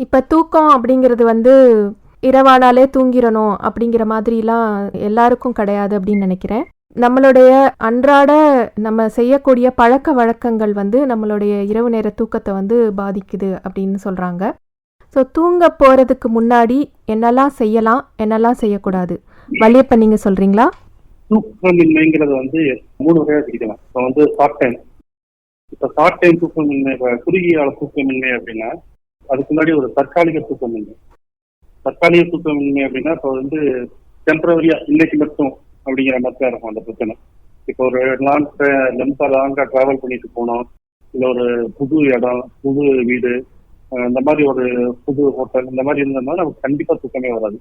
இப்ப தூக்கம் அப்படிங்கிறது வந்து இரவானாலே தூங்கிடணும் அப்படிங்கிற மாதிரிலாம் எல்லாருக்கும் கிடையாது அப்படின்னு நினைக்கிறேன். நம்மளுடைய அன்றாட நம்ம செய்யக்கூடிய பழக்க வழக்கங்கள் வந்து நம்மளுடைய இரவு நேர தூக்கத்தை வந்து பாதிக்குது அப்படின்னு சொல்றாங்க. ஸோ தூங்க போறதுக்கு முன்னாடி என்னெல்லாம் செய்யலாம், என்னெல்லாம் செய்யக்கூடாது, வள்ளியப்பன் நீங்க சொல்றீங்களா? தூக்கமின்மைங்கிறது வந்து 3 வகையா பிரிக்கலாம். இப்போ வந்து ஷார்ட் டைம், இப்போ ஷார்ட் டைம் தூக்கமின்மை, குறுகிய கால தூக்கமின்மை அப்படின்னா அதுக்கு முன்னாடி ஒரு தற்காலிக தூக்கமின்மை. தற்காலிக தூக்கமின்மை அப்படின்னா இப்போ வந்து டெம்பரவரியா இன்னைக்கு மட்டும் அப்படிங்கிற மாதிரி தான் இருக்கும் அந்த பிரச்சனை. இப்போ ஒரு லாங்கா டிராவல் பண்ணிட்டு போனோம், இல்லை ஒரு புது இடம், புது வீடு, இந்த மாதிரி ஒரு புது ஹோட்டல், இந்த மாதிரி இருந்தோம்னா நமக்கு கண்டிப்பா தூக்கமே வராது.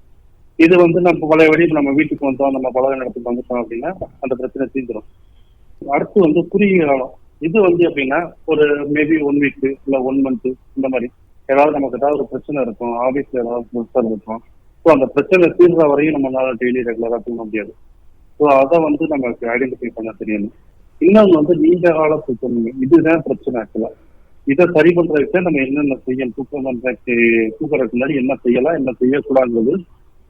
இது வந்து நம்ம பழைய வழி நம்ம வீட்டுக்கு வந்தோம், நம்ம பழக இடத்துக்கு வந்துட்டோம் அப்படின்னா அந்த பிரச்சனை தீர்ந்துடும். அடுத்து வந்து குறுகிய காலம், இது வந்து எப்படின்னா ஒரு மேபி 1 வீக் இல்லை 1 மந்த், இந்த மாதிரி நமக்கு ஏதாவது ஒரு பிரச்சனை இருக்கும், ஆபீஸ்ல ஏதாவது பிரச்சனை இருக்கும். ஸோ அந்த பிரச்சனை தீர்ற வரையும் நம்மளால டெய்லி ரெகுலரா தூங்க முடியாது. ஸோ அதை வந்து நமக்கு ஐடென்டிஃபை பண்ண தெரியணும். இன்னொன்று வந்து நீண்ட கால தூக்கமின்மை, இதுதான் பிரச்சனை ஆக்சுவலா. இதை சரி பண்றதுக்கு நம்ம என்னென்ன செய்யணும், தூக்கறதுக்கு முன்னாடி என்ன செய்யலாம், என்ன செய்யக்கூடாதுங்கிறது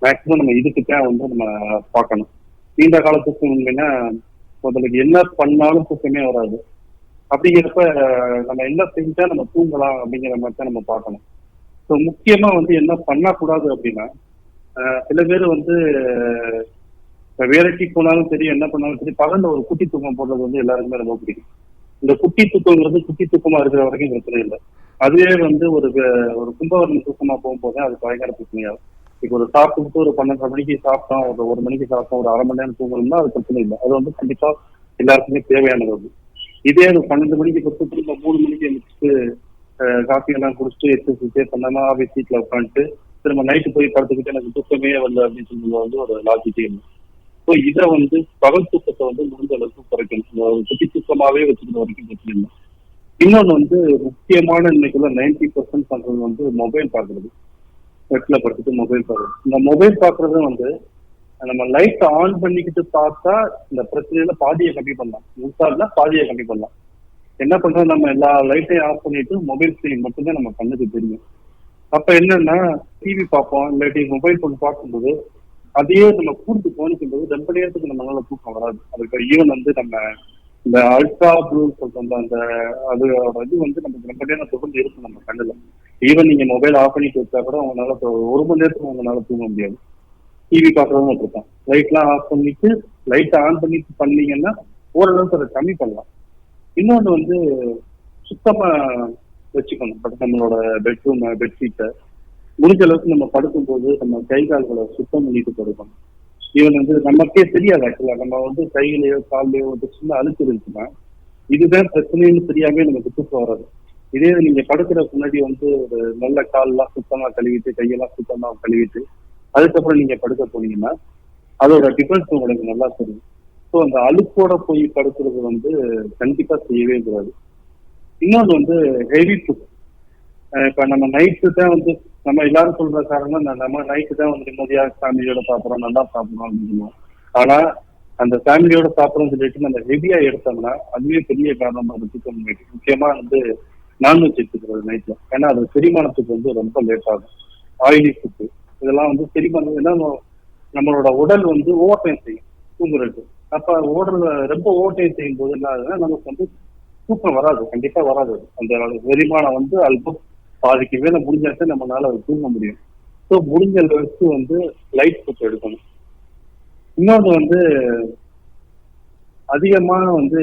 மேக்சிமம் நம்ம இதுக்குத்தான் வந்து நம்ம பார்க்கணும். நீண்ட கால தூக்கமின்மைன்னா முதலுக்கு என்ன பண்ணாலும் தூக்கமே வராது. அப்படிங்கிறப்ப நம்ம என்ன செஞ்சா நம்ம தூங்கலாம் அப்படிங்கிற மாதிரி தான் நம்ம பார்க்கணும். ஸோ முக்கியமா வந்து என்ன பண்ணக்கூடாது அப்படின்னா, சில பேர் வந்து வேலைக்கு போனாலும் சரி, என்ன பண்ணாலும் சரி, பகல்ல ஒரு குட்டி தூக்கம் போடுறது வந்து எல்லாருக்குமே ரொம்ப பிடிக்கும். இந்த குட்டி தூக்கங்கிறது குட்டி தூக்கமா இருக்கிற வரைக்கும் பிரச்சனை இல்லை. அதுவே வந்து ஒரு கும்பகர்ண தூக்கமா போகும்போது அது பயங்கர பிரச்சனையாகும். இப்போ ஒரு சாப்பிட்டு ஒரு 12 மணிக்கு சாப்பிட்டோம், ஒரு 1 மணிக்கு சாப்பிட்டோம், ஒரு 1/2 மணி நேரம் தூங்கணும்னா அது பிரச்சனை இல்லை. அது வந்து கண்டிப்பா எல்லாருக்குமே தேவையானது அது. இதே அது 12 மணிக்கு பத்து திரும்ப 3 மணிக்கு எழுந்திரிச்சு காஃபி எல்லாம் குடிச்சிட்டு எக்ஸசைஸே பண்ணாம ஆஃபீஸ் சீட்ல உட்காந்துட்டு திரும்ப நைட்டு போய் படுத்துக்கிட்டு எனக்கு தூக்கமே வரல அப்படின்னு சொல்லுறது வந்து ஒரு லாஜிக்கே இல்லை. ஸோ இதை வந்து பகல் தூக்கத்தை வந்து முடிஞ்ச அளவுக்கு குறைக்கணும். குட்டி தூக்கமாவே வச்சுக்கிற வரைக்கும் பிரச்சனை இல்லை. இன்னொன்று வந்து முக்கியமான இன்னைக்குள்ள 90% பண்றது வந்து மொபைல் பார்க்கறது. பெட்ல படுத்துட்டு மொபைல் பார்க்கறது. இந்த மொபைல் பார்க்கறது வந்து நம்ம லைட் ஆன் பண்ணிக்கிட்டு பார்த்தா இந்த பிரச்சனையில பாதியை கம்மி பண்ணலாம், முழுசால பாதியை கம்மி பண்ணலாம். என்ன பண்றோம், நம்ம எல்லா லைட்டையும் ஆஃப் பண்ணிட்டு மொபைல் ஸ்கிரீன் மட்டும்தான் நம்ம கண்ணுக்கு தெரியும். அப்ப என்னன்னா டிவி பார்ப்போம், இல்லாட்டி மொபைல் போன் பார்க்கும்போது அதையே நம்ம கூர்ந்து கவனிக்கும் போது ரொம்ப நேரத்துக்கு நம்மளால தூக்கம் வராது. அதுக்கு ஈவன் வந்து நம்ம இந்த அல்ட்ரா ப்ளூ சொல்றோம், அந்த அதோட இது வந்து நமக்கு ரொம்ப நேரம் தொடர்ந்து இருக்கும் நம்ம கண்ணுல. ஈவன் நீங்க மொபைல் ஆஃப் பண்ணிட்டு வச்சா கூட உங்களால 1 மணி நேரத்துக்கு உங்களால தூங்க முடியாது. டிவி பார்க்கறதும் வச்சிருக்கோம், லைட்லாம் ஆஃப் பண்ணிட்டு லைட்டை ஆன் பண்ணிட்டு பண்ணீங்கன்னா ஓரளவுக்கு அதை கம்மி பண்ணலாம். இன்னொன்று வந்து சுத்தமா வச்சுக்கணும். பட் நம்மளோட பெட்ரூம் பெட்ஷீட்டை முடிஞ்ச அளவுக்கு நம்ம படுக்கும்போது நம்ம கை கால்களை சுத்தம் பண்ணிட்டு படுக்கணும். ஈவன் வந்து நமக்கே தெரியாது ஆக்சுவலா, நம்ம வந்து கையிலையோ காலையோ வந்து சின்ன அழுத்து இருந்துச்சுன்னா இதுதான் பிரச்சனைன்னு தெரியாம நமக்கு தூக்கம் வராது. இதே நீங்க படுக்கிறதுக்கு முன்னாடி வந்து ஒரு நல்ல கால்லாம் சுத்தமா கழுவிட்டு கையெல்லாம் சுத்தமா கழுவிட்டு அதுக்கப்புறம் நீங்க படுக்க போனீங்கன்னா அதோட டிஃபரன்ஸ் உங்களுக்கு நல்லா தெரியும். ஸோ அந்த அழுக்கோட போய் படுக்கிறது வந்து கண்டிப்பா செய்யவே கூடாது. இன்னொன்று வந்து ஹெவி ஃபுட். இப்ப நம்ம நைட்டு தான் வந்து நம்ம எல்லாரும் சொல்ற காரணம் நம்ம நைட்டு தான் வந்து நிம்மதியா ஃபேமிலியோட சாப்பிட்றோம், நல்லா சாப்பிட்றோம் அப்படின்னு. ஆனா அந்த ஃபேமிலியோட சாப்பிட்றோம்னு சொல்லிட்டு நம்ம ஹெவியா எடுத்தோம்னா அதுவே பெரிய காரணமா தூக்கம். முக்கியமா வந்து நான்வெஜ் எடுத்துக்கிறது நைட்ல, ஏன்னா அது செரிமானத்துக்கு வந்து ரொம்ப லேட் ஆகும். ஆயிலி ஃபுட்டு இதெல்லாம் வந்து செரிமானம், ஏன்னா நம்மளோட உடல் வந்து ஓவர் டைம் செய்யும் தூங்குறது. அப்ப ரொம்ப ஓவர் டைம் செய்யும் போது என்ன ஆகுதுன்னா நமக்கு வந்து தூக்கம் வராது, கண்டிப்பா வராது. அந்த செரிமானம் வந்து அல்பம் பாதிக்கு மேல முடிஞ்சாச்சு நம்மளால அது தூங்க முடியும். ஸோ முடிஞ்ச அளவுக்கு வந்து லைட் ஃபுட் எடுக்கணும். இன்னொன்று வந்து அதிகமான வந்து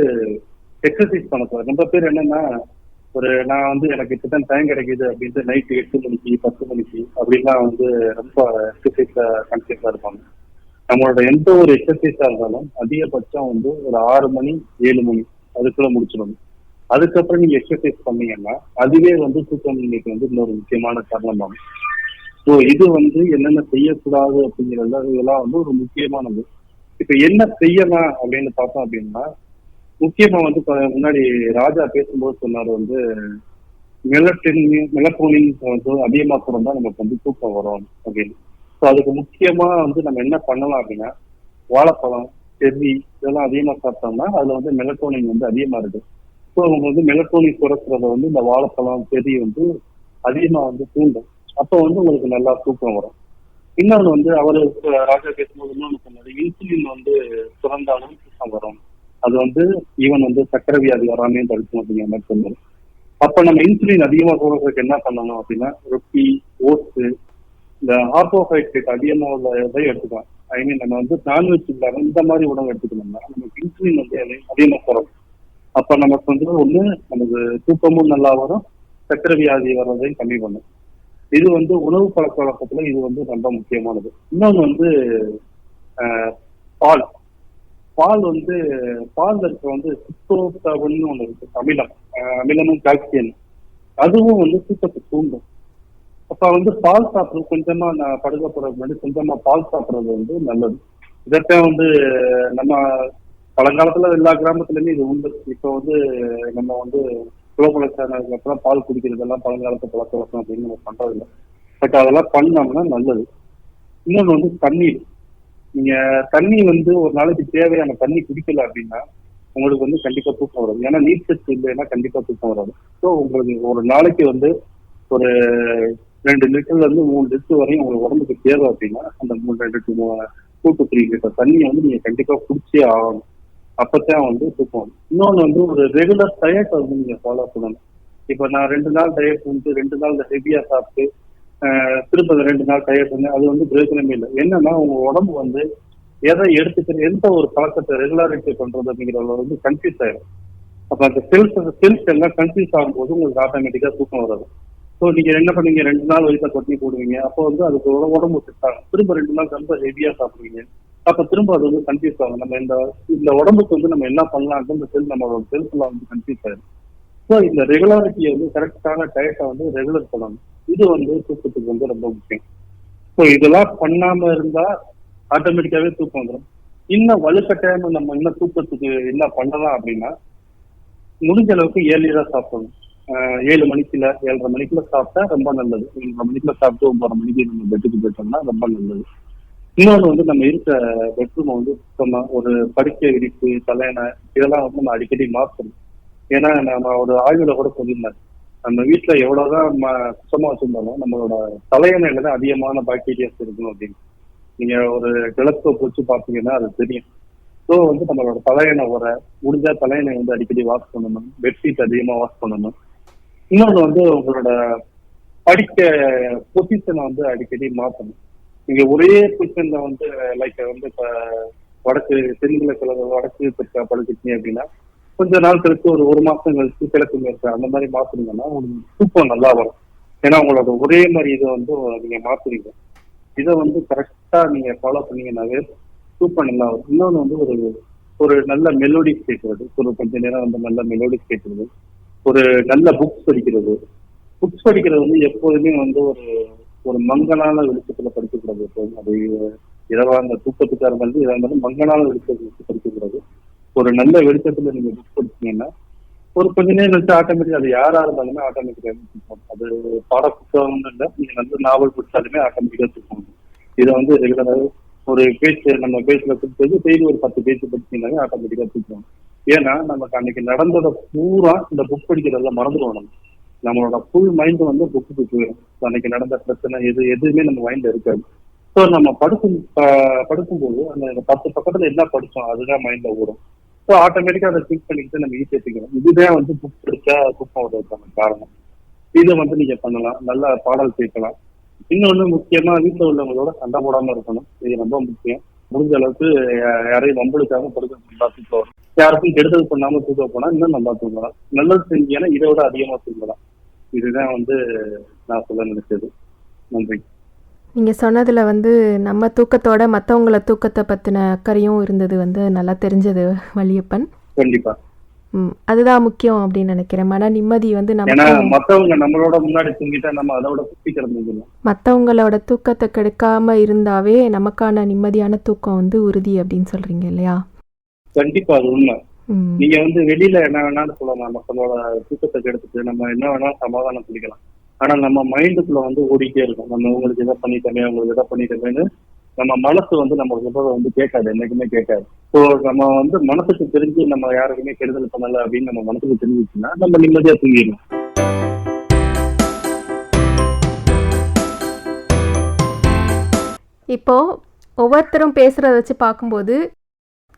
எக்ஸசைஸ் பண்ணக்கூடாது. ரொம்ப பேர் என்னன்னா நான் வந்து எனக்கு இப்பதான் டைம் கிடைக்குது அப்படின்ட்டு நைட்டு 8 மணிக்கு 10 மணிக்கு அப்படின்லாம் வந்து ரொம்ப எக்ஸசைஸ கான்சியஸா இருப்பாங்க. நம்மளோட எந்த ஒரு எக்ஸசைஸா இருந்தாலும் அதிகபட்சம் வந்து ஒரு 6 மணி 7 மணி அதுக்குள்ள முடிச்சிடணும். அதுக்கப்புறம் நீங்க எக்ஸசைஸ் பண்ணீங்கன்னா அதுவே வந்து தூக்கமின்மைக்கு வந்து இன்னொரு முக்கியமான காரணமாகும். ஸோ இது வந்து என்னென்ன செய்யக்கூடாது அப்படிங்கிறத இதெல்லாம் வந்து ஒரு முக்கியமானது. இப்ப என்ன செய்யலாம் அப்படின்னு பார்த்தோம் அப்படின்னா, முக்கியமா வந்து முன்னாடி ராஜா பேசும்போது சொன்னாரு வந்து மெலட்டோனின் வந்து அதிகமா கூட நமக்கு வந்து தூக்கம் வரும் அப்படின்னு. ஸோ அதுக்கு முக்கியமா வந்து நம்ம என்ன பண்ணலாம் அப்படின்னா, வாழைப்பழம், செர்ரி இதெல்லாம் அதிகமா சாப்பிட்டோம்னா அதுல வந்து மெலட்டோனின் வந்து அதிகமா இருக்கு. ஸோ அவங்க வந்து மெலட்டோனின் சுரக்கிறத வந்து இந்த வாழைப்பழம், செர்ரி வந்து அதிகமா வந்து தூண்டும். அப்போ வந்து உங்களுக்கு நல்லா தூக்கம் வரும். இன்னொன்று வந்து அவருக்கு ராஜா பேசும்போது இன்னொன்று சொன்னாரு, இன்சுலின் வந்து சுரந்தாலும் தூக்கம் வரும். அது வந்து ஈவன் வந்து சக்கரை வியாதி வராமையும் தடுக்கும் அப்படிங்கிற மாதிரி சொன்னாரு. அப்ப நம்ம இன்சுலின் அதிகமாக போடுறதுக்கு என்ன பண்ணணும் அப்படின்னா, ரொட்டி, ஓட்ஸ், இந்த கார்போஹைட்ரேட் அதிகமாக உள்ள இதை எடுத்துக்கலாம். ஐ மீன் நம்ம வந்து நான்வெஜ் இல்லாம இந்த மாதிரி உணவு எடுத்துக்கணும்னா நமக்கு இன்சுலின் வந்து அதிகமாக போறோம். அப்ப நமக்கு வந்து ஒண்ணு நமக்கு தூக்கமும் நல்லா வரும், சக்கரை வியாதி வர்றதையும் கம்மி பண்ணும். இது வந்து உணவு பழக்க வழக்கத்துல இது வந்து ரொம்ப முக்கியமானது. இன்னொன்று வந்து பால். பால் வந்து பால்ல இருக்க வந்து சிப்டோசாவன்னு ஒண்ணு இருக்கு, அமிலம். அமிலமும் கால்சியம், அதுவும் வந்து தூக்கத்தை தூண்டும். அப்ப வந்து பால் சாப்பிடுறது கொஞ்சமா, நான் படுக்க போறதுக்கு முன்னாடி கொஞ்சமா பால் சாப்பிடுறது வந்து நல்லது. இதற்காக வந்து நம்ம பழங்காலத்துல எல்லா கிராமத்துலயுமே இது உண்டு. இப்போ வந்து நம்ம வந்து குளோபலைஸ் ஆனதுக்கு அப்புறம் பால் குடிக்கிறதெல்லாம் பழங்காலத்து பழக்க வழக்கம் அப்படின்னு நம்ம பண்றதில்லை. பட் அதெல்லாம் பண்ணோம்னா நல்லது. இன்னொன்று வந்து தண்ணீர். நீங்க தண்ணி வந்து ஒரு நாளைக்கு தேவையான தண்ணி குடிக்கல அப்படின்னா உங்களுக்கு வந்து கண்டிப்பா தூக்கம் வராது. ஏன்னா நீர்ச்சத்து இல்லைன்னா கண்டிப்பா தூக்கம் வராது. ஸோ உங்களுக்கு ஒரு நாளைக்கு வந்து ஒரு 2 லிட்டர்ல இருந்து 3 லிட்டர் வரையும் உங்களுக்கு உடம்புக்கு தேவை அப்படின்னா அந்த 2 to 3 லிட்டர் தண்ணியை வந்து நீங்க கண்டிப்பா குடிச்சே ஆகணும். அப்பதான் வந்து தூக்கம் வரும். இன்னொன்று வந்து ஒரு ரெகுலர் டயட் வந்து நீங்க ஃபாலோ பண்ணணும். இப்போ நான் 2 நாள் டயட் வந்து 2 நாள் ஹெவியா சாப்பிட்டு திரும்ப 2 நாள் டயட் வந்து அது வந்து பிரயோஜனமே இல்லை. என்னன்னா உங்க உடம்பு வந்து எதை எடுத்துக்கிற எந்த ஒரு பழக்கத்தை ரெகுலாரிட்டி பண்றது அப்படிங்கிறத வந்து கன்ஃபியூஸ் ஆயிடும். அப்ப அந்த செல்ஸ் எல்லாம் கன்ஃபியூஸ் ஆகும்போது உங்களுக்கு ஆட்டோமேட்டிக்கா தூக்கம் வராது. ஸோ நீங்க என்ன பண்ணுவீங்க, 2 நாள் வயசுல கொட்டி போடுவீங்க. அப்போ வந்து அதுக்கு உடம்பு செட் ஆகும். திரும்ப 2 நாள் ரொம்ப ஹெவியா சாப்பிடுவீங்க. அப்ப திரும்ப அது வந்து கன்ஃபியூஸ் ஆகும். நம்ம இந்த உடம்புக்கு வந்து நம்ம என்ன பண்ணலாம்னு இந்த நம்மளோட செல்ஸ் எல்லாம் வந்து கன்ஃபியூஸ் ஆயிடும். ஸோ இந்த ரெகுலாரிட்டியை வந்து கரெக்டான டயட்டை வந்து ரெகுலர் பண்ணணும். இது வந்து தூக்கத்துக்கு வந்து ரொம்ப முக்கியம். ஸோ இதெல்லாம் பண்ணாம இருந்தா ஆட்டோமேட்டிக்காவே தூக்கம் வந்துடும். இன்னும் வலுக்கட்டாயமா நம்ம இன்னும் தூக்கத்துக்கு என்ன பண்ணலாம் அப்படின்னா, முடிஞ்ச அளவுக்கு ஏர்லியரா சாப்பிடணும். 7 மணிக்குள்ள 7:30 மணிக்குள்ள சாப்பிட்டா ரொம்ப நல்லது. 7:30 மணிக்குள்ள சாப்பிட்டு 9:30 மணிக்கு நம்ம பெட்டுக்கு போயிட்டோம்னா ரொம்ப நல்லது. இன்னொன்று வந்து நம்ம இருக்க பெட்ரூமை வந்து சுத்தமா ஒரு படுக்கை விரிப்பு, தலையணை இதெல்லாம் வந்து நம்ம அடிக்கடி மாற்றணும். ஏன்னா நம்ம ஒரு ஆய்வுல கூட சொல்லியிருந்தாங்க, நம்ம வீட்டுல எவ்வளவுதான் நம்ம சுத்தமா வச்சிருந்தாலும் நம்மளோட தலையணையில தான் அதிகமான பாக்டீரியாஸ் இருக்கும் அப்படின்னு. நீங்க ஒரு டெலஸ்கோப் வச்சு பார்த்தீங்கன்னா அது தெரியும். ஸோ வந்து நம்மளோட தலையணை முடிஞ்சா தலையணை வந்து அடிக்கடி வாஷ் பண்ணணும். பெட்ஷீட் அதிகமா வாஷ் பண்ணணும். இன்னொன்று வந்து உங்களோட படிக்க பொசிஷனை வந்து அடிக்கடி மாற்றணும். நீங்க ஒரே பொசிஷன்ல வந்து லைக் வந்து இப்ப தென்கிழக்கு வடக்கு தெற்கா படுத்துட்டீங்க அப்படின்னா கொஞ்ச நாள் கழிச்சு ஒரு மாசம் கழிச்சு கிழக்கு மேற்கு அந்த மாதிரி மாத்துறீங்கன்னா உங்களுக்கு தூக்கம் நல்லா வரும். ஏன்னா உங்களோட ஒரே மாதிரி இதை வந்து நீங்க மாத்துறீங்க. இதை வந்து கரெக்டா நீங்க ஃபாலோ பண்ணீங்கன்னாவே தூக்கம் நல்லா வரும். இன்னொன்று வந்து ஒரு நல்ல மெலோடிஸ் கேட்கறது, ஒரு கொஞ்ச நேரம் வந்து நல்ல மெலோடிஸ் கேட்கறது, ஒரு நல்ல புக்ஸ் படிக்கிறது. புக்ஸ் படிக்கிறது வந்து எப்போதுமே வந்து ஒரு மங்கலான வெளிச்சத்துல படிக்கக்கூடாது. எப்போதும் அது இரவா அந்த தூக்கத்துக்காக இருந்தாலும் இதாக இருந்தாலும் மங்கலான வெளிச்சத்துல படிக்கக்கூடாது. ஒரு நல்ல வெளிச்சத்துல நீங்க புக் படிச்சீங்கன்னா ஒரு கொஞ்ச நேரம் கழிச்சு ஆட்டோமேட்டிக் அது யாரா இருந்தாலுமே ஆட்டோமேட்டிக்கா தூக்கம். அது பாட புத்தகம்னு இல்லை, நீங்க நல்ல நாவல் படிச்சாலுமே ஆட்டோமேட்டிக்கா தூக்கம். இதை வந்து ரெகுலராக ஒரு நம்ம பேஜ்ல கொடுத்தது டெய்லி ஒரு 10 பேஜ் படிச்சீங்கன்னாவே ஆட்டோமேட்டிக்கா தூக்கம். ஏன்னா நமக்கு அன்னைக்கு நடந்ததை பூரா இந்த புக் படிக்கிறதுல மறந்துடுவோம். நம்மளோட ஃபுல் மைண்ட் வந்து புக்கு போயிடும். அன்னைக்கு நடந்த பிரச்சனை எதுவுமே நம்ம மைண்ட்ல இருக்காது. ஸோ நம்ம படுக்கும்போது அந்த 10 பக்கத்துல என்ன படிச்சோம் அதுதான் மைண்ட்ல ஓடும். ஸோ ஆட்டோமேட்டிக்கா அதை திங்க் பண்ணிக்கிட்டு நம்ம ஈஸியா திங்கணும். இதுதான் வந்து புக் படிச்சா தூக்கம் வர்றதுக்கான காரணம். இதை வந்து நீங்க பண்ணலாம், நல்ல பாடல் கேட்கலாம். இன்னொன்னு முக்கியமா வீட்டுல உள்ளவங்களோட சண்டை போடாம இருக்கணும். இது ரொம்ப முக்கியம். முடிஞ்ச அளவுக்கு யாரையும் வம்பளுக்காம படுக்க நல்லா தூக்கம் வரும். யாருக்கும் கெடுதல் பண்ணாம தூக்க போனா இன்னும் நல்லா தூங்கலாம். நல்லது செஞ்சீங்கன்னா இதை விட அதிகமா தூங்கலாம். இதுதான் வந்து நான் சொல்ல நினைச்சது. நன்றி. நீங்க சொன்னதுல வந்து நம்ம தூக்கத்தோட மற்றவங்கள தூக்கத்தை பத்தின அக்கறையும் இருந்தது வந்து நல்லா தெரிஞ்சது வள்ளியப்பன். கண்டிப்பா. அதுதான் முக்கியம் அப்படின்னு நினைக்கிறேன். மன நிம்மதி வந்து மற்றவங்க நம்மளோட முன்னாடி தூங்கிட்டா நம்ம அதோட குட்டிக்கிறது. மற்றவங்களோட தூக்கத்தை கெடுக்காம இருந்தாவே நமக்கான நிம்மதியான தூக்கம் வந்து உறுதி அப்படின்னு சொல்றீங்க இல்லையா? கண்டிப்பா, அது உண்மை. நீங்க வந்து வெளியில என்ன வேணாலும் சொல்லலாம், மக்களோட தூக்கத்தை கெடுத்துட்டு நம்ம என்ன வேணாலும் சமாதானம் பிடிக்கலாம். ஆனா நம்ம மைண்டுக்குள்ள வந்து ஓடிட்டே இருக்கும். நம்ம உங்களுக்கு எதை பண்ணிட்டோமே, உங்களுக்கு எதை பண்ணிட்டோமேன்னு நம்ம மனசு வந்து நம்ம சொல்றதை வந்து கேட்காது, என்னைக்குமே கேட்காது. ஸோ நம்ம வந்து மனசுக்கு தெரிஞ்சு நம்ம யாருக்குமே கெடுதல் பண்ணல அப்படின்னு நம்ம மனசுக்கு தெரிஞ்சிச்சுன்னா நம்ம நிம்மதியா தூங்கிடணும். இப்போ ஒவ்வொருத்தரும் பேசுகிறத வச்சு பார்க்கும்போது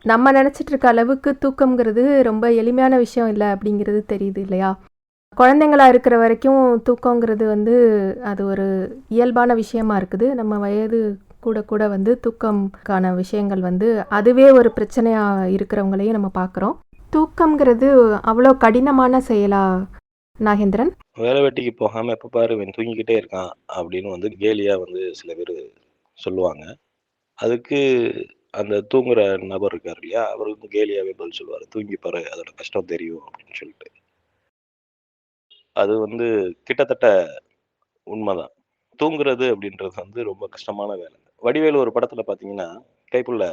நம்ம நினச்சிட்டு இருக்க அளவுக்கு தூக்கம்ங்கிறது ரொம்ப எளிமையான விஷயம் இல்லை அப்படிங்கிறது தெரியுது இல்லையா? குழந்தைங்களா இருக்கிற வரைக்கும் தூக்கங்கிறது வந்து அது ஒரு இயல்பான விஷயமா இருக்குது. நம்ம வயது கூட கூட வந்து தூக்கம்கான விஷயங்கள் வந்து அதுவே ஒரு பிரச்சனையா இருக்கிறவங்களையும் நம்ம பார்க்குறோம். தூக்கம்ங்கிறது அவ்வளோ கடினமான செயலா நாகேந்திரன்? வேலை வெட்டிக்கு போகாம எப்ப பாரு இவன் தூங்கிக்கிட்டே இருக்கான் அப்படின்னு வந்து கேலியா வந்து சில பேர் சொல்லுவாங்க. அதுக்கு அந்த தூங்குற நபர் இருக்காரு இல்லையா, அவர் வந்து கேலியாவே பதில் சொல்லுவாரு. தூங்கி பாரு அதோட கஷ்டம் தெரியும் அப்படின்னு சொல்லிட்டு. அது வந்து கிட்டத்தட்ட உண்மைதான். தூங்குறது அப்படின்றது வந்து ரொம்ப கஷ்டமான வேலை. வடிவேலு ஒரு படத்துல பாத்தீங்கன்னா, கைப்புள்ள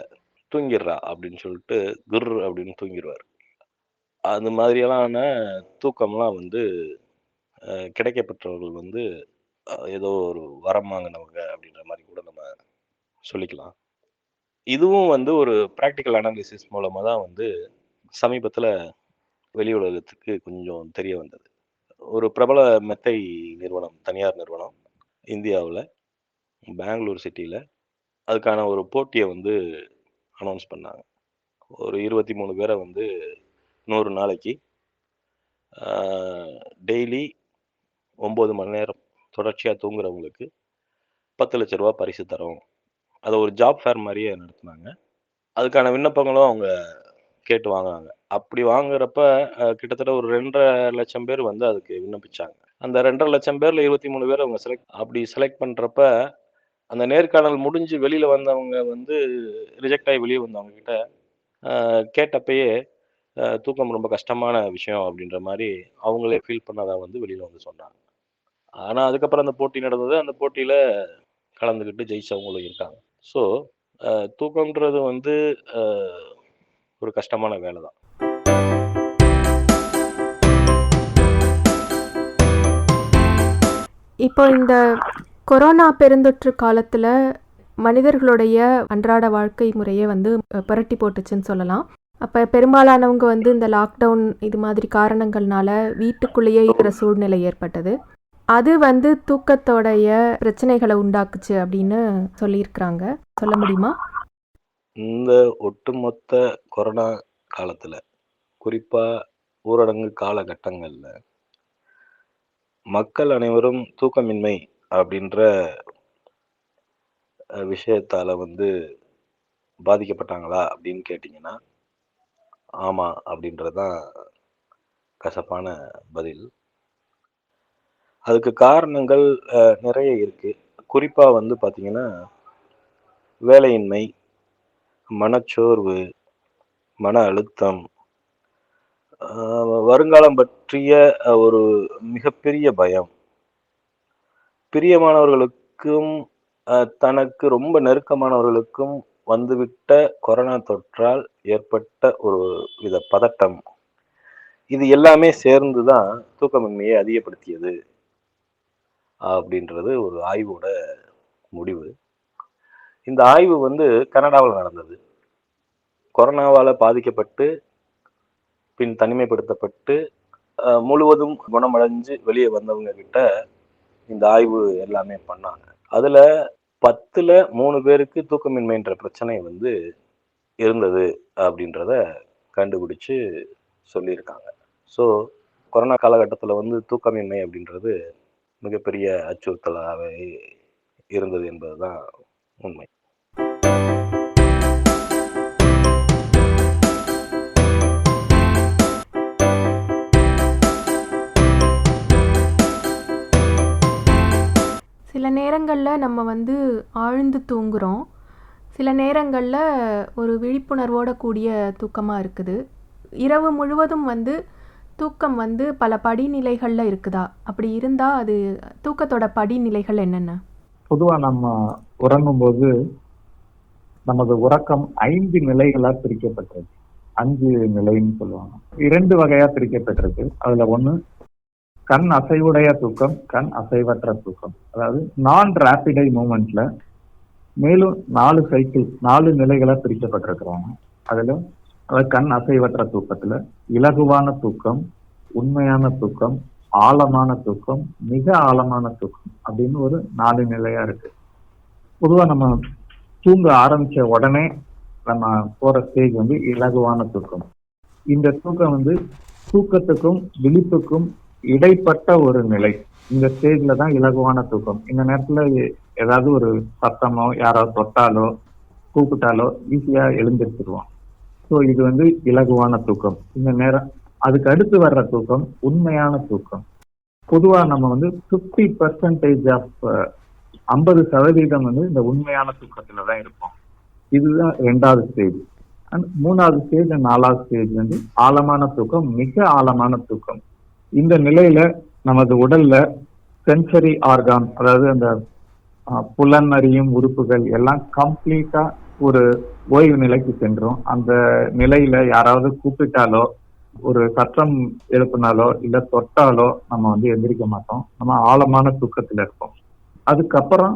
தூங்கிடுறா அப்படின்னு சொல்லிட்டு குர் அப்படின்னு தூங்கிடுவாரு. அது மாதிரியெல்லான தூக்கம்லாம் வந்து கிடைக்கப்பெற்றவர்கள் வந்து ஏதோ ஒரு வரம் வாங்கினவங்க அப்படின்ற மாதிரி கூட நம்ம சொல்லிக்கலாம். இதுவும் வந்து ஒரு பிராக்டிக்கல் அனாலிசிஸ் மூலமா தான் வந்து சமீபத்துல வெளி உலகத்துக்கு கொஞ்சம் தெரிய வந்தது. ஒரு பிரபல மெத்தை நிறுவனம், தனியார் நிறுவனம் இந்தியாவுல, பெங்களூர் சிட்டில அதுக்கான ஒரு போட்டிய வந்து அனௌன்ஸ் பண்ணாங்க. ஒரு 23 பேர வந்து 100 நாளைக்கு டெய்லி 9 மணி நேரம் தொடர்ச்சியா தூங்குறவங்களுக்கு ரூ. 10,00,000 பரிசு தரோம். அத ஒரு ஜாப் ஃபேர் மாரியே நடத்துனாங்க. அதுக்கான விண்ணப்பங்களும் அவங்க கேட்டு வாங்குனாங்க. அப்படி வாங்குறப்ப கிட்டத்தட்ட ஒரு 2,50,000 பேர் வந்து அதுக்கு விண்ணப்பிச்சாங்க. அந்த 2,50,000 பேர்ல 23 பேர் அவங்க செலக்ட் பண்றப்ப, அந்த நேர்காணல் முடிஞ்சு வெளியில வந்தவங்க வந்து ரிஜெக்ட் ஆகி வெளிய வந்தவங்க கிட்ட கேட்டப்பயே தூக்கம் ரொம்ப கஷ்டமான விஷயம் அப்படின்ற மாரி அவங்களே ஃபீல் பண்ணதா வந்து வெளியில வந்து சொன்னாங்க. ஆனா அதுக்கப்புறம் அந்த போட்டி நடந்தது. அந்த போட்டியில கலந்துக்கிட்டு ஜெயிச்சவங்களும் இருக்காங்க. ஸோ தூக்கம்ன்றது வந்து அ ஒரு கஷ்டமான வேலை தான். இப்போ இந்த கொரோனா பெருந்தொற்று காலத்தில் மனிதர்களுடைய அன்றாட வாழ்க்கை முறையை வந்து புரட்டி போட்டுச்சுன்னு சொல்லலாம். அப்போ பெரும்பாலானவங்க வந்து இந்த லாக்டவுன் இது மாதிரி காரணங்கள்னால வீட்டுக்குள்ளேயே இருக்கிற சூழ்நிலை ஏற்பட்டது. அது வந்து தூக்கத்தோடைய பிரச்சனைகளை உண்டாக்குச்சு அப்படின்னு சொல்லியிருக்கிறாங்க. சொல்ல முடியுமா? இந்த ஒட்டுமொத்த கொரோனா காலத்துல, குறிப்பா ஊரடங்கு காலகட்டங்கள்ல மக்கள் அனைவரும் தூக்கமின்மை அப்படின்ற விஷயத்தால வந்து பாதிக்கப்பட்டாங்களா அப்படின்னு கேட்டிங்கன்னா, ஆமா அப்படின்றது தான் கசப்பான பதில். அதுக்கு காரணங்கள் நிறைய இருக்கு. குறிப்பா வந்து பார்த்தீங்கன்னா, வேலையின்மை, மனச்சோர்வு, மன அழுத்தம், வருங்காலம் பற்றிய ஒரு மிகப்பெரிய பயம். பிரியமானவர்களுக்கும் தனக்கு ரொம்ப நெருக்கமானவர்களுக்கும் வந்துவிட்ட கொரோனா தொற்றால் ஏற்பட்ட ஒரு வித பதட்டம். இது எல்லாமே சேர்ந்து தான் தூக்கமின்மையை அதிகப்படுத்தியது அப்படின்றது ஒரு ஆய்வோட முடிவு. இந்த ஆய்வு வந்து கனடாவில் நடந்தது. கொரோனாவால பாதிக்கப்பட்டு பின் தனிமைப்படுத்தப்பட்டு முழுவதும் குணமடைஞ்சு வெளியே வந்தவங்க கிட்ட இந்த ஆய்வு எல்லாமே பண்ணாங்க. அதுல 10ல் 3 பேருக்கு தூக்கமின்மைன்ற பிரச்சனை வந்து இருந்தது அப்படின்றத கண்டுபிடிச்சு சொல்லியிருக்காங்க. ஸோ கொரோனா காலகட்டத்தில் வந்து தூக்கமின்மை அப்படின்றது மிகப்பெரிய அச்சுறுத்தலாகவே இருந்தது என்பதுதான் உண்மை. சில நேரங்களில் நம்ம வந்து ஆழ்ந்து தூங்குகிறோம். சில நேரங்களில் ஒரு விழிப்புணர்வோட கூடிய தூக்கமாக இருக்குது. இரவு முழுவதும் வந்து தூக்கம் வந்து பல படிநிலைகளில் இருக்குதா? அப்படி இருந்தால் அது தூக்கத்தோட படிநிலைகள் என்னென்ன? பொதுவா நம்ம உறங்கும்போது நமது உறக்கம் 5 நிலைகளா பிரிக்கப்பட்டிருக்கு. 5 நிலைன்னு சொல்லுவாங்க. 2 வகையா பிரிக்கப்பட்டிருக்கு. அதுல ஒண்ணு கண் அசைவுடைய தூக்கம், கண் அசைவற்ற தூக்கம். அதாவது நான் ரேபிட் ஐ மூமெண்ட்ல மேலும் 4 சைக்கிள் 4 நிலைகளா பிரிக்கப்பட்டிருக்கிறாங்க. அதுல கண் அசைவற்ற தூக்கத்துல இலகுவான தூக்கம், உண்மையான தூக்கம், ஆழமான தூக்கம், மிக ஆழமான தூக்கம் அப்படின்னு ஒரு 4 நிலையா இருக்கு. பொதுவா நம்ம தூங்க ஆரம்பிச்ச உடனே நம்ம போற ஸ்டேஜ் வந்து இலகுவான தூக்கம். இந்த தூக்கம் வந்து தூக்கத்துக்கும் விழிப்புக்கும் இடைப்பட்ட ஒரு நிலை. இந்த ஸ்டேஜ்ல தான் இலகுவான தூக்கம். இந்த நேரத்துல ஏதாவது ஒரு சத்தமோ யாராவது தொட்டாலோ கூப்பிட்டாலோ ஈஸியா எழுந்திருச்சிருவோம். ஸோ இது வந்து இலகுவான தூக்கம். இந்த நேரம் அதுக்கு அடுத்து வர்ற தூக்கம் உண்மையான தூக்கம். பொதுவா நம்ம வந்து 50% ஆஃப் 50% வந்து இந்த உண்மையான தூக்கத்துல தான் இருப்போம். இதுதான் 2வது ஸ்டேஜ். அண்ட் 3வது ஸ்டேஜ் 4வது ஸ்டேஜ் வந்து ஆழமான தூக்கம், மிக ஆழமான தூக்கம். இந்த நிலையில நமது உடல்ல சென்சரி ஆர்கான், அதாவது அந்த புலனறியும் உறுப்புகள் எல்லாம் கம்ப்ளீட்டா ஒரு ஓய்வு நிலைக்கு சென்றோம். அந்த நிலையில யாராவது கூப்பிட்டாலோ ஒரு சத்தம் எழுப்பினாலோ இல்ல தொட்டாலோ நம்ம வந்து எந்திரிக்க மாட்டோம். நம்ம ஆழமான தூக்கத்துல இருப்போம். அதுக்கப்புறம்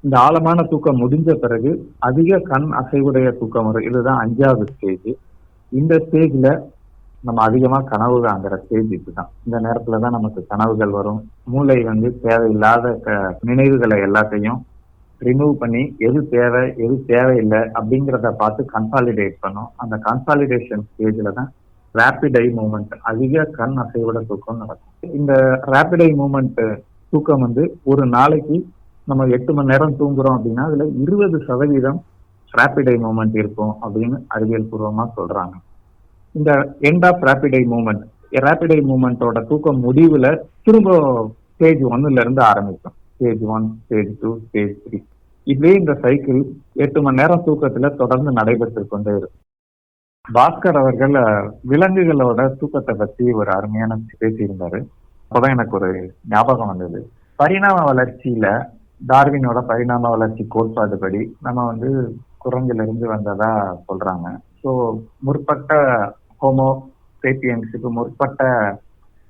இந்த ஆழமான தூக்கம் முடிஞ்ச பிறகு அதிக கண் அசைவுடைய தூக்கம் வரும். இதுதான் 5வது ஸ்டேஜ். இந்த ஸ்டேஜ்ல நம்ம அதிகமா கனவு காண்கிற ஸ்டேஜ் இதுதான். இந்த நேரத்துலதான் நமக்கு கனவுகள் வரும். மூளை வந்து தேவையில்லாத நினைவுகளை எல்லாத்தையும் ரிமூவ் பண்ணி எது தேவை எது தேவையில்லை அப்படிங்கிறத பார்த்து கன்சாலிடேட் பண்ணும். அந்த கன்சாலிடேஷன் ஸ்டேஜ்ல தான் ரேபிட் ஐ மூவ்மெண்ட், அதிக கண் அசைவோட தூக்கம் நடக்கும். இந்த ரேபிட் ஐ மூவ்மெண்ட் தூக்கம் வந்து ஒரு நாளைக்கு நம்ம 8 மணி நேரம் தூங்குறோம் அப்படின்னா அதுல 20% ரேபிட் ஐ மூவ்மெண்ட் இருக்கும் அப்படின்னு அறிவியல் பூர்வமா சொல்றாங்க. இந்த end of rapid eye movement, rapid eye மூவ்மெண்டோட தூக்கம் முடிவுல திரும்ப ஸ்டேஜ் 1ல இருந்து ஆரம்பிக்கும். Stage 1, stage 2, stage 3. இப்படியே இந்த சைக்கிள் 8 மணி நேரம் தூக்கத்துல தொடர்ந்து நடைபெற்று கொண்டே இருக்கும். பாஸ்கர் அவர்கள் விலங்குகளோட தூக்கத்தை பத்தி ஒரு அருமையான பேசியிருந்தாரு. அப்பதான் எனக்கு ஒரு ஞாபகம் வந்தது. பரிணாம வளர்ச்சியில டார்வினோட பரிணாம வளர்ச்சி கோட்பாடு படி நம்ம வந்து குரங்குல இருந்து வந்ததா சொல்றாங்க. ஸோ முற்பட்ட ஹோமோ சேப்பியன்ஸுக்கு முற்பட்ட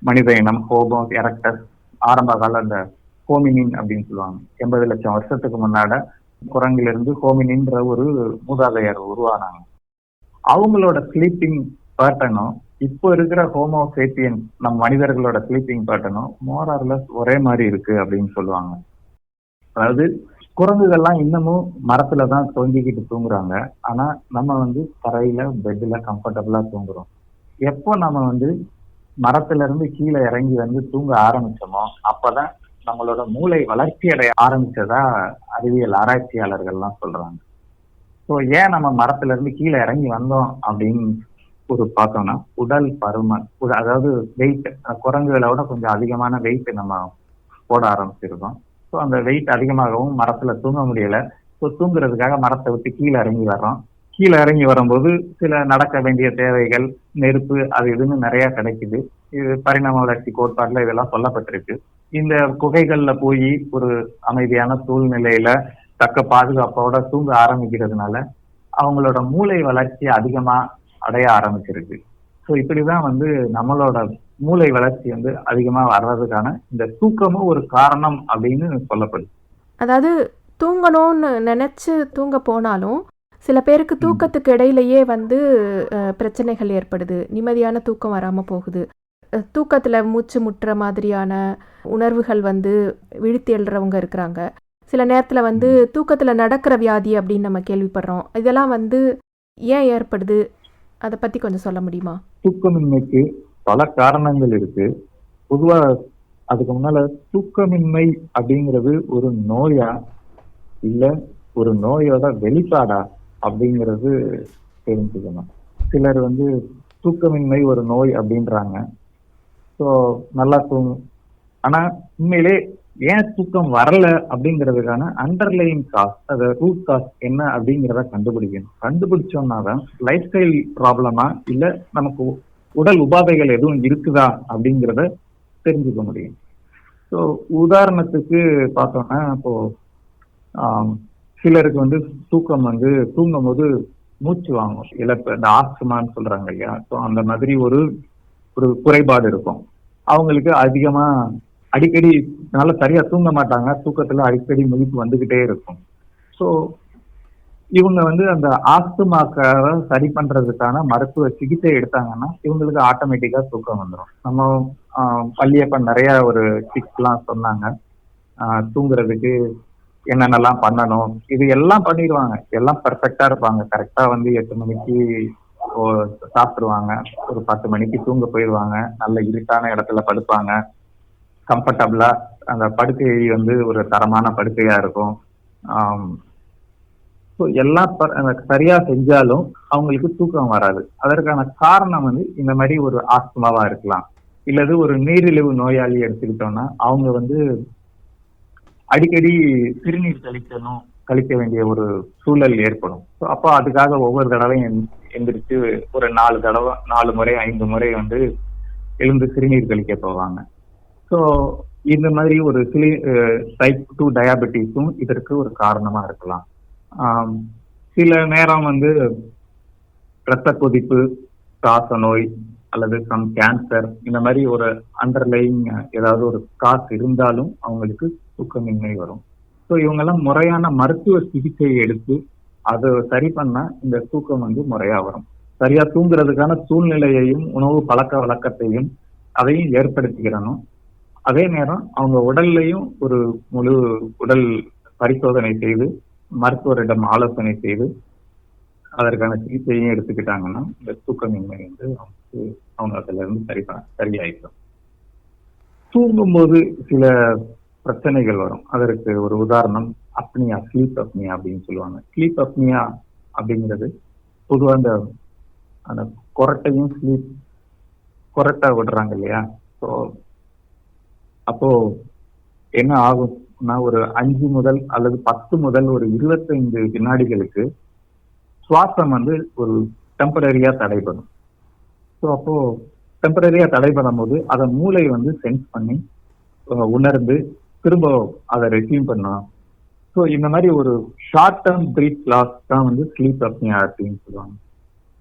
மனித இனம் ஹோமோ எரக்டஸ், ஆரம்ப கால அந்த ஹோமினின் அப்படின்னு சொல்லுவாங்க. 80 லட்சம் வருஷத்துக்கு முன்னாட குரங்குல இருந்து ஹோமினின்ற ஒரு மூதாதையர் உருவானாங்க. அவங்களோட ஸ்லீப்பிங் பேட்டர்னும் இப்போ இருக்கிற ஹோமோ சேப்பியன் நம் மனிதர்களோட ஸ்லீப்பிங் பேட்டர்னும் மோரார்லஸ் ஒரே மாதிரி இருக்கு அப்படின்னு சொல்லுவாங்க. அதாவது குரங்குகள்லாம் இன்னமும் மரத்துல தான் தொங்கிக்கிட்டு தூங்குறாங்க. ஆனா நம்ம வந்து தரையில பெட்ல கம்ஃபர்டபுளா தூங்குறோம். எப்போ நம்ம வந்து மரத்துல இருந்து கீழே இறங்கி வந்து தூங்க ஆரம்பிச்சோமோ அப்பதான் நம்மளோட மூளை வளர்ச்சி அடைய ஆரம்பிச்சதா அறிவியல் ஆராய்ச்சியாளர்கள்லாம் சொல்றாங்க. ஸோ ஏன் நம்ம மரத்துல இருந்து கீழே இறங்கி வந்தோம் அப்படின்னு ஒரு பார்த்தோம்னா உடல் பருமன், அதாவது வெயிட், குரங்குகளோட கொஞ்சம் அதிகமான வெயிட் நம்ம போட ஆரம்பிச்சிருக்கோம். ஸோ அந்த வெயிட் அதிகமாகவும் மரத்துல தூங்க முடியல. ஸோ தூங்குறதுக்காக மரத்தை விட்டு கீழே இறங்கி வர்றோம். கீழே இறங்கி வரும்போது சில நடக்க வேண்டிய தேவைகள், நெருப்பு, அது இதுன்னு நிறைய கிடைக்குது. இது பரிணாம வளர்ச்சி கோட்பாடுல இதெல்லாம் சொல்லப்பட்டிருக்கு. இந்த குகைகள்ல போய் ஒரு அமைதியான சூழ்நிலையில தக்க பாதுகாப்போட தூங்க ஆரம்பிக்கிறதுனால அவங்களோட மூளை வளர்ச்சி அதிகமா அடைய ஆரம்பிச்சிருக்கு. ஸோ இப்படிதான் வந்து நம்மளோட மூளை வளர்ச்சி வந்து அதிகமா வர்றதுக்கான இந்த தூக்கமும் ஒரு காரணம் அப்படின்னு சொல்லப்படுது. அதாவது தூங்கணும்னு நினச்சி தூங்க போனாலும் சில பேருக்கு தூக்கத்துக்கு இடையிலேயே வந்து பிரச்சனைகள் ஏற்படுது. நிம்மதியான தூக்கம் வராமல் போகுது. தூக்கத்தில் மூச்சு முட்டுற மாதிரியான உணர்வுகள் வந்து விழித்து எழுறவங்க இருக்கிறாங்க. சில நேரத்தில் வந்து தூக்கத்தில் நடக்கிற வியாதி அப்படின்னு நம்ம கேள்விப்படுறோம். இதெல்லாம் வந்து ஏன் ஏற்படுது, அதை பற்றி கொஞ்சம் சொல்ல முடியுமா? தூக்கமின்மைக்கு பல காரணங்கள் இருக்கு. பொதுவா அதுக்கு முன்னால தூக்கமின்மை அப்படிங்கிறது ஒரு நோயா இல்ல ஒரு நோயோட வெளிப்பாடா அப்படிங்கிறது தெரிஞ்சுக்கணும். சிலர் வந்து தூக்கமின்மை ஒரு நோய் அப்படின்றாங்க. ஸோ நல்லா தூங்கும், ஆனா உண்மையிலே ஏன் தூக்கம் வரல அப்படிங்கிறதுக்கான அண்டர்லைன் காஸ், அது ரூட் காஸ் என்ன அப்படிங்கிறத கண்டுபிடிக்கணும். கண்டுபிடிச்சோம்னா தான் லைஃப் ஸ்டைல் ப்ராப்ளமா இல்ல நமக்கு உடல் உபாதைகள் எதுவும் இருக்குதா அப்படிங்கிறத தெரிஞ்சுக்க முடியும். ஸோ உதாரணத்துக்கு பார்த்தோம்னா இப்போ சிலருக்கு வந்து தூக்கம் வந்து தூங்கும் போது மூச்சு வாங்கும், இழப்பு, இந்த ஆஸ்துமான்னு சொல்றாங்க இல்லையா. ஸோ அந்த மாதிரி ஒரு குறைபாடு இருக்கும். அவங்களுக்கு அதிகமா அடிக்கடி நல்லா சரியா தூங்க மாட்டாங்க, தூக்கத்துல அடிக்கடி முழிப்பு வந்துகிட்டே இருக்கும். ஸோ இவங்க வந்து அந்த ஆஸ்துமாக்காக சரி பண்றதுக்கான மருத்துவ சிகிச்சை எடுத்தாங்கன்னா இவங்களுக்கு ஆட்டோமேட்டிக்கா தூக்கம் வந்துடும். நம்ம பள்ளியப்ப நிறைய ஒரு டிப்ஸ்லாம் சொன்னாங்க. தூங்குறதுக்கு என்னென்னலாம் பண்ணணும், இது எல்லாம் பண்ணிடுவாங்க. எல்லாம் பெர்ஃபெக்டா இருப்பாங்க. கரெக்டா வந்து 8 மணிக்கு சாப்பிட்டுருவாங்க, ஒரு 10 மணிக்கு தூங்க போயிடுவாங்க, நல்ல இருட்டான இடத்துல படுப்பாங்க, கம்ஃபர்டபுளா அந்த படுக்கை வந்து ஒரு தரமான படுக்கையா இருக்கும். ஸோ எல்லாம் சரியா செஞ்சாலும் அவங்களுக்கு தூக்கம் வராது. அதற்கான காரணம் வந்து இந்த மாதிரி ஒரு ஆஸ்துமாவா இருக்கலாம், இல்லது ஒரு நீரிழிவு நோயாளி எடுத்துக்கிட்டோம்னா அவங்க வந்து அடிக்கடி சிறுநீர் கழிக்க வேண்டிய ஒரு சூழல் ஏற்படும். ஸோ அப்போ அதுக்காக ஒவ்வொரு தடவையும் எந்திரிச்சு ஒரு 4 முறை 5 முறை வந்து எழுந்து சிறுநீர் கழிக்க போவாங்க. ஸோ இந்த மாதிரி ஒரு டைப் 2 டயாபெட்டிஸும் இதற்கு ஒரு காரணமா இருக்கலாம். சில நேரம் வந்து இரத்த கொதிப்பு, சுவாச நோய் அல்லது கேன்சர், இந்த மாதிரி ஒரு அண்டர்லைங் ஏதாவது ஒரு காசு இருந்தாலும் அவங்களுக்கு தூக்கமின்மை வரும். ஸோ இவங்கெல்லாம் முறையான மருத்துவ சிகிச்சையை எடுத்து அதை சரி பண்ணா இந்த தூக்கம் வந்து முறையா வரும். சரியா தூங்குறதுக்கான சூழ்நிலையையும் உணவு பழக்க வழக்கத்தையும் அதையும் ஏற்படுத்திக்கிறணும். அதே நேரம் அவங்க உடல்லையும் ஒரு முழு உடல் பரிசோதனை செய்து மருத்துவரிடம் ஆலோசனை செய்து அதற்கான சிகிச்சையும் எடுத்துக்கிட்டாங்கன்னா இந்த தூக்கமின்மை வந்து அவங்க அதுல இருந்து சரியாயிடும். தூங்கும்போது சில பிரச்சனைகள் வரும். அதற்கு ஒரு உதாரணம் அப்னியா, ஸ்லீப் அப்னியா அப்படின்னு சொல்லுவாங்க. ஸ்லீப் அப்னியா அப்படிங்கிறது பொதுவாக அந்த கொரட்டையும் கொரட்டை விடுறாங்க இல்லையா. ஸோ அப்போ என்ன ஆகும்னா ஒரு 5 முதல் அல்லது 10 முதல் ஒரு 25 வினாடிகளுக்கு சுவாசம் வந்து ஒரு டெம்பரரியா தடைபடும். ஸோ அப்போ டெம்பரரியா தடைபடும் போது அதை மூளை வந்து சென்ஸ் பண்ணி உணர்ந்து திரும்ப அதை ரெஸ்யூம் பண்ணணும். ஸோ இந்த மாதிரி ஒரு ஷார்ட் டேர்ம் பிரீத் லாஸ் தான் வந்து ஸ்லீப் அப்னியா அப்படின்னு சொல்லுவாங்க.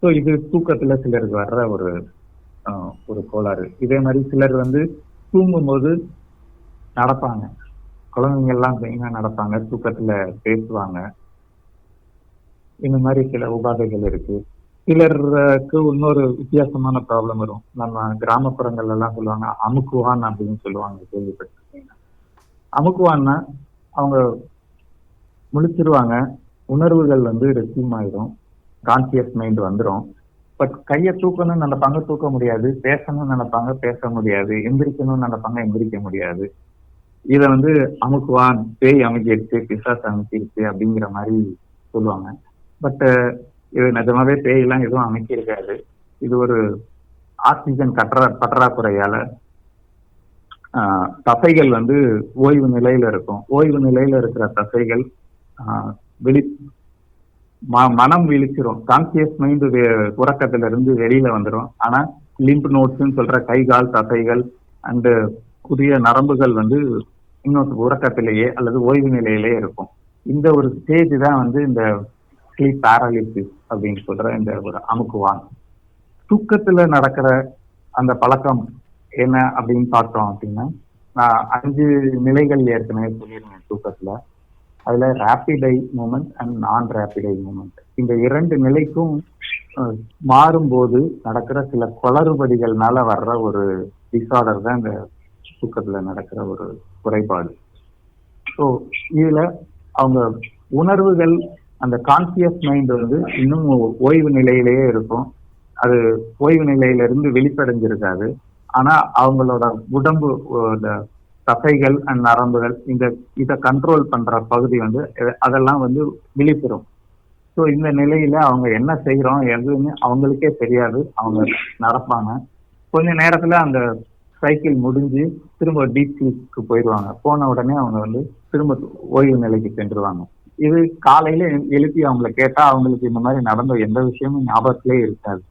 ஸோ இது தூக்கத்துல சிலருக்கு வர்ற ஒரு கோளாறு. இதே மாதிரி சிலர் வந்து தூங்கும்போது நடப்பாங்க, குழந்தைங்க எல்லாம் மெயினா நடப்பாங்க, தூக்கத்துல பேசுவாங்க. இந்த மாதிரி சில உபாதைகள் இருக்கு. சிலருக்கு இன்னொரு வித்தியாசமான ப்ராப்ளம் வரும். நம்ம கிராமப்புறங்கள்ல எல்லாம் சொல்லுவாங்க அமுக்குவான் அப்படின்னு சொல்லுவாங்க, கேள்விப்பட்டிருக்கீங்க. அமுக்குவான்னா அவங்க முழிச்சிருவாங்க, உணர்வுகள் வந்து ரெஸ்யூம் ஆயிடும், கான்சியஸ் மைண்ட் வந்துடும். பட் கையை தூக்கணும்னு நினைப்பாங்க, தூக்க முடியாது. பேசணும்னு நினைப்பாங்க, பேச முடியாது. எந்திரிக்கணும்னு நினைப்பாங்க, எந்திரிக்க முடியாது. இதை வந்து அமுக்குவான், பேய் அமுக்கிடுச்சு, பிசாசு அமுக்கிடுச்சு அப்படிங்கிற மாதிரி சொல்லுவாங்க. பட் இது நிஜமாவே பேயெல்லாம் எதுவும் அமைக்கிருக்காது. இது ஒரு ஆக்சிஜன் பற்றாக்குறையால தசைகள் வந்து ஓய்வு நிலையில இருக்கும். ஓய்வு நிலையில இருக்கிற தசைகள் மனம் விழிச்சிரும். கான்சியஸ் மைண்ட் உறக்கத்துல இருந்து வெளியில வந்துடும். ஆனா லிம்ப் நோட்ஸ்ன்னு சொல்ற கை கால் தசைகள் அண்டு புதிய நரம்புகள் வந்து இன்னும் உறக்கத்திலேயே அல்லது ஓய்வு நிலையிலேயே இருக்கும். இந்த ஒரு ஸ்டேஜ் தான் வந்து இந்த ஸ்லீப் பேரலிசிஸ் அப்படின்னு சொல்ற இந்த ஒரு அமுக்குவான். தூக்கத்துல நடக்கிற அந்த பழக்கம் என்ன அப்படின்னு பார்த்தோம் அப்படின்னா, நான் 5 நிலைகள் ஏற்கனவே சொல்லியிருந்தேன் தூக்கத்துல. அதுல ரேபிட் ஐ மூமெண்ட் அண்ட் நான் ரேபிட் ஐ மூமெண்ட், இந்த 2 நிலைக்கும் மாறும்போது நடக்கிற சில குளறுபடிகள்னால வர்ற ஒரு டிசார்டர் தான் இந்த தூக்கத்துல நடக்கிற ஒரு குறைபாடு. ஸோ இதுல அவங்க உணர்வுகள், அந்த கான்சியஸ் மைண்ட் வந்து இன்னும் ஓய்வு நிலையிலேயே இருக்கும். அது ஓய்வு நிலையில இருந்து வெளிப்படைஞ்சிருக்காது. ஆனா அவங்களோட உடம்பு தசைகள் அண்ட் நரம்புகள் இதை கண்ட்ரோல் பண்ற பகுதி வந்து அதெல்லாம் வந்து விழிப்புறும். ஸோ இந்த நிலையில அவங்க என்ன செய்யறோம் எதுவுமே அவங்களுக்கே தெரியாது. அவங்க நடப்பாங்க. கொஞ்ச நேரத்துல அந்த சைக்கிள் முடிஞ்சு திரும்ப டீப் ஸ்லீப்க்கு போயிடுவாங்க. போன உடனே அவங்க வந்து திரும்ப ஓய்வு நிலைக்கு சென்றுவாங்க. இது காலையில எழுப்பி அவங்களை கேட்டா அவங்களுக்கு இந்த மாதிரி நடந்த எந்த விஷயமும் ஞாபகத்திலே இருக்காது.